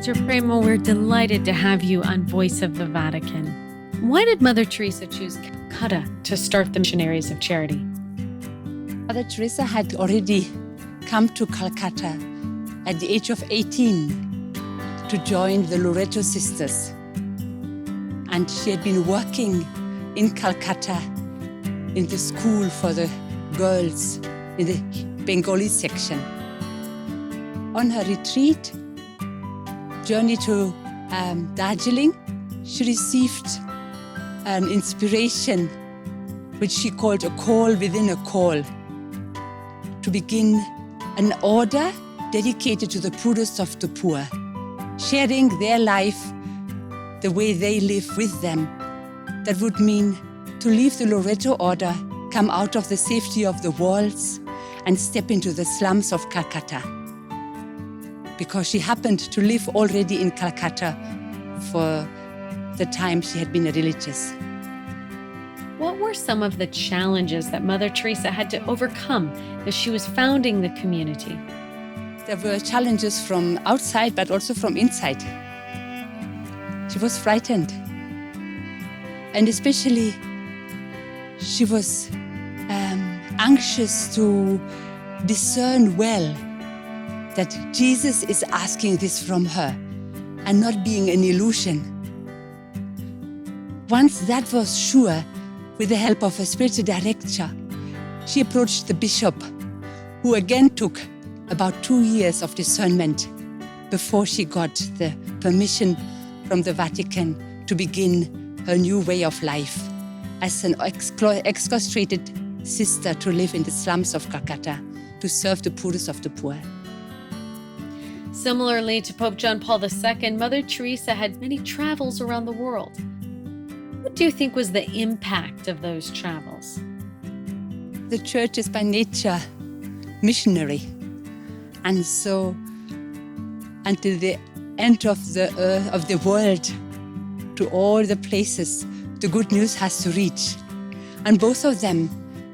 Sister Prema, we're delighted to have you on Voice of the Vatican. Why did Mother Teresa choose Calcutta to start the Missionaries of Charity? Mother Teresa had already come to Calcutta at the age of 18 to join the Loreto Sisters. And she had been working in Calcutta in the school for the girls in the Bengali section. On her retreat, journey to Darjeeling, she received an inspiration which she called a call within a call to begin an order dedicated to the poorest of the poor, sharing their life the way they live with them. That would mean to leave the Loreto order, come out of the safety of the walls and step into the slums of Calcutta. Because she happened to live already in Calcutta for the time she had been a religious. What were some of the challenges that Mother Teresa had to overcome as she was founding the community? There were challenges from outside, but also from inside. She was frightened. And especially, she was anxious to discern well that Jesus is asking this from her and not being an illusion. Once that was sure, with the help of a spiritual director, she approached the bishop, who again took about 2 years of discernment before she got the permission from the Vatican to begin her new way of life as an excarcerated sister to live in the slums of Calcutta, to serve the poorest of the poor. Similarly to Pope John Paul II, Mother Teresa had many travels around the world. What do you think was the impact of those travels? The church is by nature missionary. And so until the end of the world, to all the places, the good news has to reach. And both of them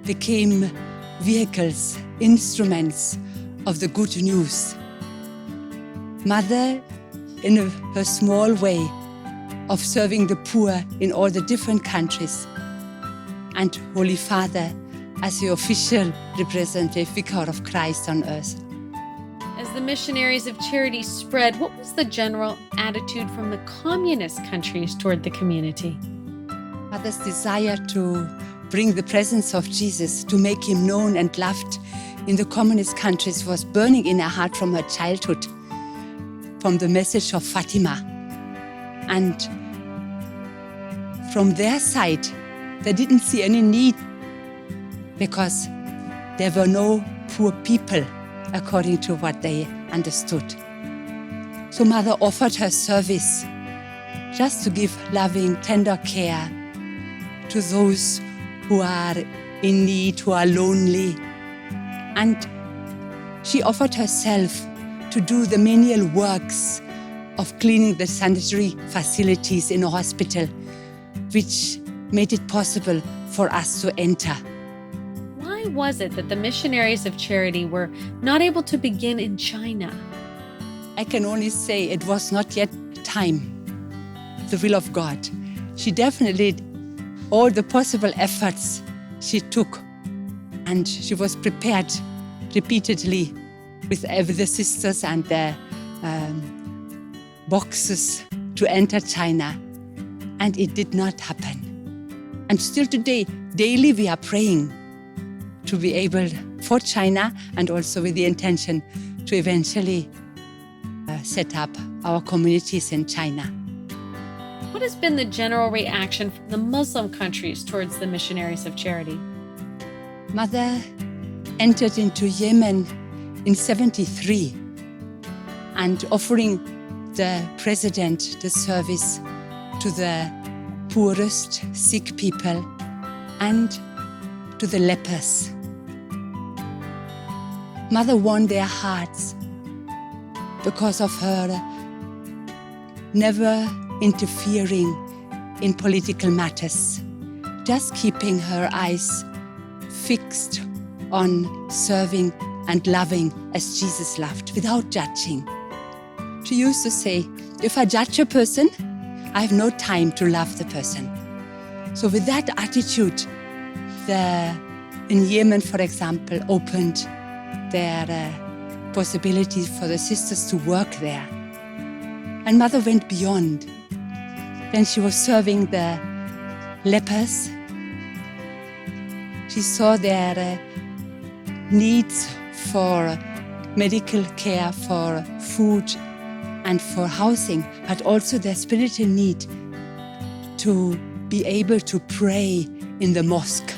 became vehicles, instruments of the good news. Mother, in her small way of serving the poor in all the different countries, and Holy Father as the official representative vicar of Christ on earth. As the Missionaries of Charity spread, what was the general attitude from the communist countries toward the community? Mother's desire to bring the presence of Jesus, to make him known and loved in the communist countries, was burning in her heart from her childhood, from the message of Fatima. And from their side, they didn't see any need because there were no poor people according to what they understood. So Mother offered her service just to give loving, tender care to those who are in need, who are lonely. And she offered herself to do the menial works of cleaning the sanitary facilities in a hospital, which made it possible for us to enter. Why was it that the Missionaries of Charity were not able to begin in China? I can only say it was not yet time, the will of God. She definitely, all the possible efforts she took, and she was prepared repeatedly with the sisters and their boxes to enter China, and it did not happen. And still today, daily we are praying to be able for China, and also with the intention to eventually set up our communities in China. What has been the general reaction from the Muslim countries towards the Missionaries of Charity? Mother entered into Yemen in 1973 and offering the president the service to the poorest, sick people and to the lepers. Mother won their hearts because of her never interfering in political matters, just keeping her eyes fixed on serving and loving as Jesus loved, without judging. She used to say, if I judge a person, I have no time to love the person. So with that attitude, in Yemen, for example, opened their possibilities for the sisters to work there. And Mother went beyond. When she was serving the lepers, she saw their needs for medical care, for food, and for housing, but also their spiritual need to be able to pray in the mosque.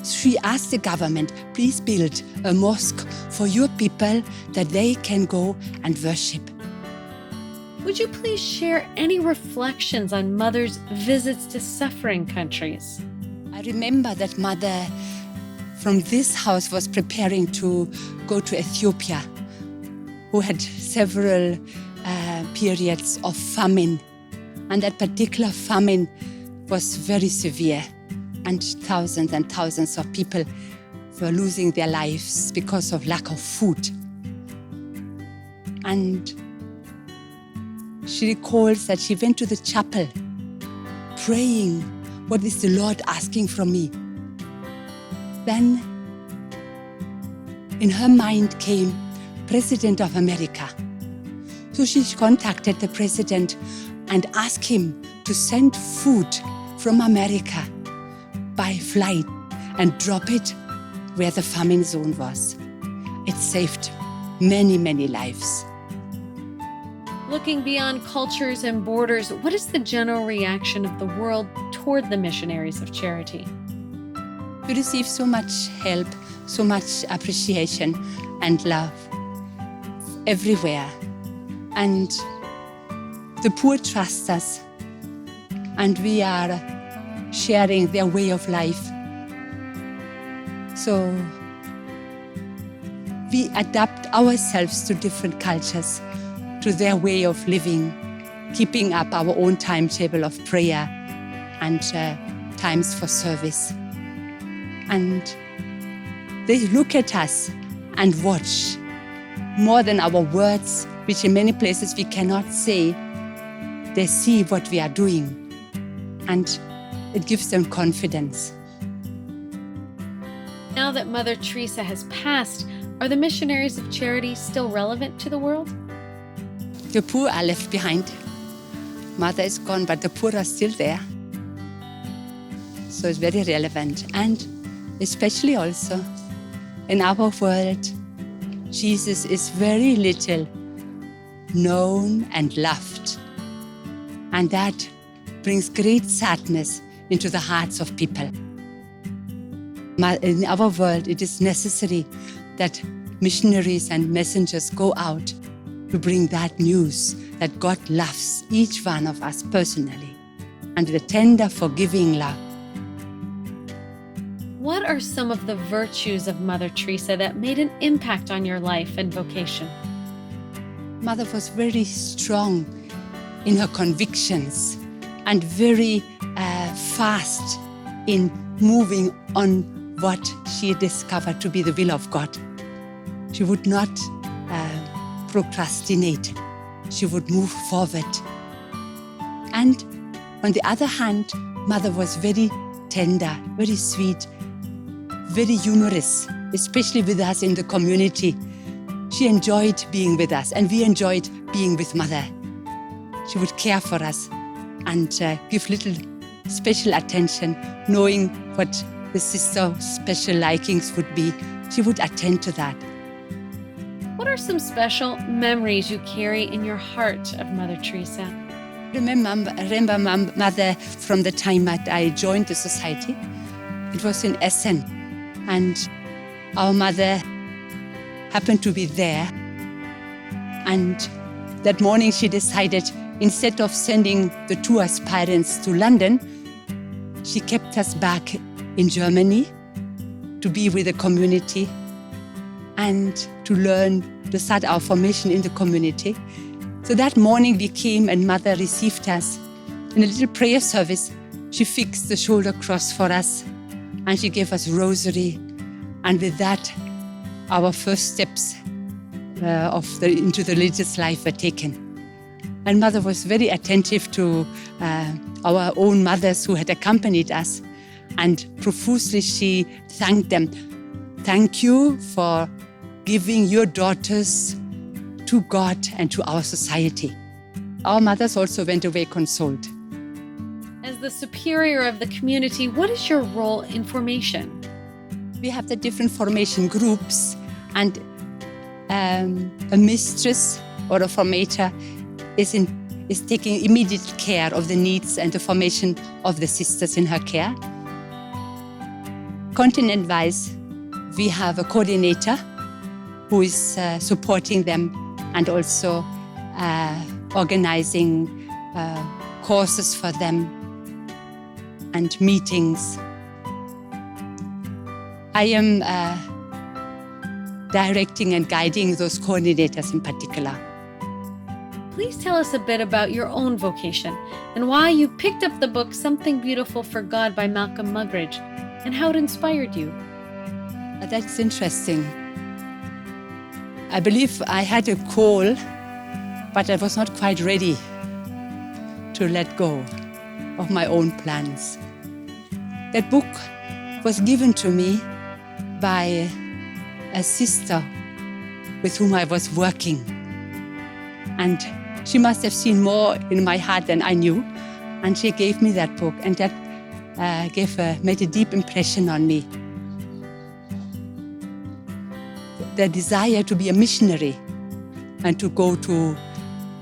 She asked the government, please build a mosque for your people that they can go and worship. Would you please share any reflections on Mother's visits to suffering countries? I remember that Mother from this house was preparing to go to Ethiopia, who had several periods of famine. And that particular famine was very severe. And thousands of people were losing their lives because of lack of food. And she recalls that she went to the chapel praying, what is the Lord asking from me? Then in her mind came President of America. So she contacted the president and asked him to send food from America by flight and drop it where the famine zone was. It saved many, many lives. Looking beyond cultures and borders, what is the general reaction of the world toward the Missionaries of Charity? We receive so much help, so much appreciation and love everywhere. And the poor trust us, and we are sharing their way of life. So we adapt ourselves to different cultures, to their way of living, keeping up our own timetable of prayer and times for service. And they look at us and watch more than our words, which in many places we cannot say. They see what we are doing, and it gives them confidence. Now that Mother Teresa has passed, are the Missionaries of Charity still relevant to the world? The poor are left behind. Mother is gone, but the poor are still there. So it's very relevant. And especially also in our world, Jesus is very little known and loved. And that brings great sadness into the hearts of people. In our world, it is necessary that missionaries and messengers go out to bring that news that God loves each one of us personally, and with a tender, forgiving love. What are some of the virtues of Mother Teresa that made an impact on your life and vocation? Mother was very strong in her convictions and very fast in moving on what she discovered to be the will of God. She would not procrastinate. She would move forward. And on the other hand, Mother was very tender, very sweet, very humorous, especially with us in the community. She enjoyed being with us, and we enjoyed being with Mother. She would care for us and give little special attention, knowing what the sister's special likings would be. She would attend to that. What are some special memories you carry in your heart of Mother Teresa? I remember Mother from the time that I joined the society. It was in Essen, and our Mother happened to be there. And that morning she decided, instead of sending the two aspirants to London, she kept us back in Germany to be with the community and to learn, to start our formation in the community. So that morning we came and Mother received us. In a little prayer service, she fixed the shoulder cross for us and she gave us rosary. And with that, our first steps into the religious life were taken. And Mother was very attentive to our own mothers who had accompanied us. And profusely she thanked them. Thank you for giving your daughters to God and to our society. Our mothers also went away consoled. As the superior of the community, what is your role in formation? We have the different formation groups, and a mistress or a formator is taking immediate care of the needs and the formation of the sisters in her care. Continent-wise, we have a coordinator who is supporting them and also organizing courses for them and meetings. I am directing and guiding those coordinators in particular. Please tell us a bit about your own vocation and why you picked up the book Something Beautiful for God by Malcolm Muggeridge and how it inspired you. That's interesting. I believe I had a call, but I was not quite ready to let go of my own plans. That book was given to me by a sister with whom I was working. And she must have seen more in my heart than I knew. And she gave me that book, and that made a deep impression on me. The desire to be a missionary and to go to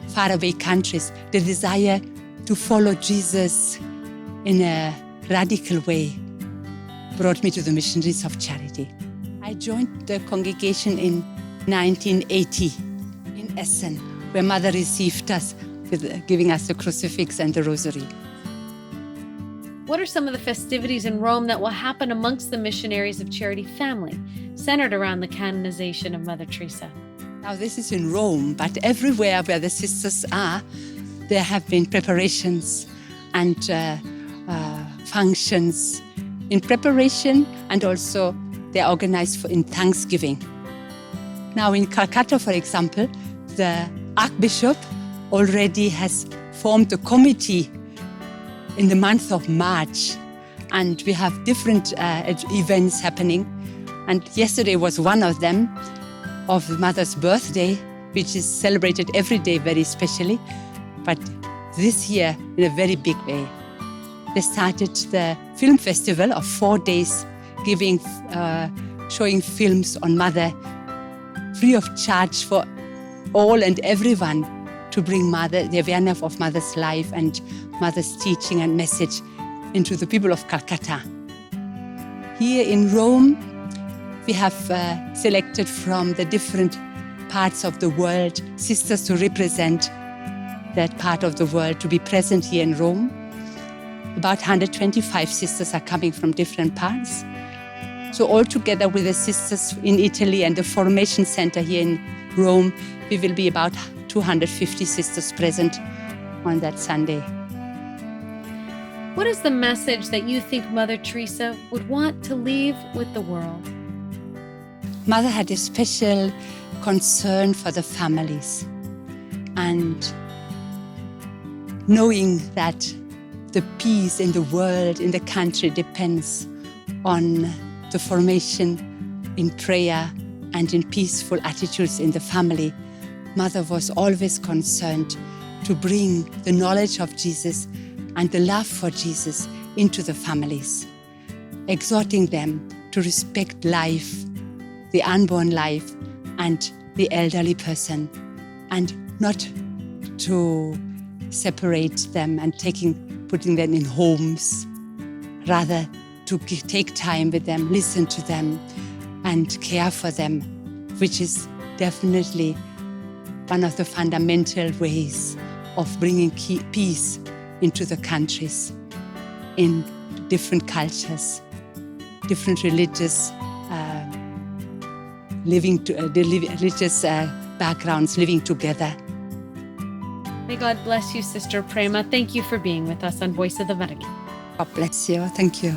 faraway countries, the desire to follow Jesus in a radical way, brought me to the Missionaries of Charity. I joined the congregation in 1980 in Essen, where Mother received us with giving us the crucifix and the rosary. What are some of the festivities in Rome that will happen amongst the Missionaries of Charity family, centered around the canonization of Mother Teresa? Now, this is in Rome, but everywhere where the sisters are, there have been preparations and functions in preparation, and also they're organized in Thanksgiving. Now, in Calcutta, for example, the Archbishop already has formed a committee in the month of March, and we have different events happening. And yesterday was one of them, of Mother's birthday, which is celebrated every day very specially, but this year in a very big way. They started the film festival of 4 days, showing films on Mother, free of charge for all and everyone, to bring the awareness of Mother's life and Mother's teaching and message into the people of Calcutta. Here in Rome, we have selected from the different parts of the world sisters to represent that part of the world, to be present here in Rome. About 125 sisters are coming from different parts. So all together with the sisters in Italy and the Formation Center here in Rome, we will be about 250 sisters present on that Sunday. What is the message that you think Mother Teresa would want to leave with the world? Mother had a special concern for the families, and knowing that the peace in the world, in the country, depends on the formation in prayer and in peaceful attitudes in the family, Mother was always concerned to bring the knowledge of Jesus and the love for Jesus into the families, exhorting them to respect life, the unborn life, and the elderly person, and not to separate them and putting them in homes, rather to take time with them, listen to them, and care for them, which is definitely one of the fundamental ways of bringing peace into the countries, in different cultures, different religious religious backgrounds living together. May God bless you, Sister Prema. Thank you for being with us on Voice of the Vatican. God bless you. Thank you.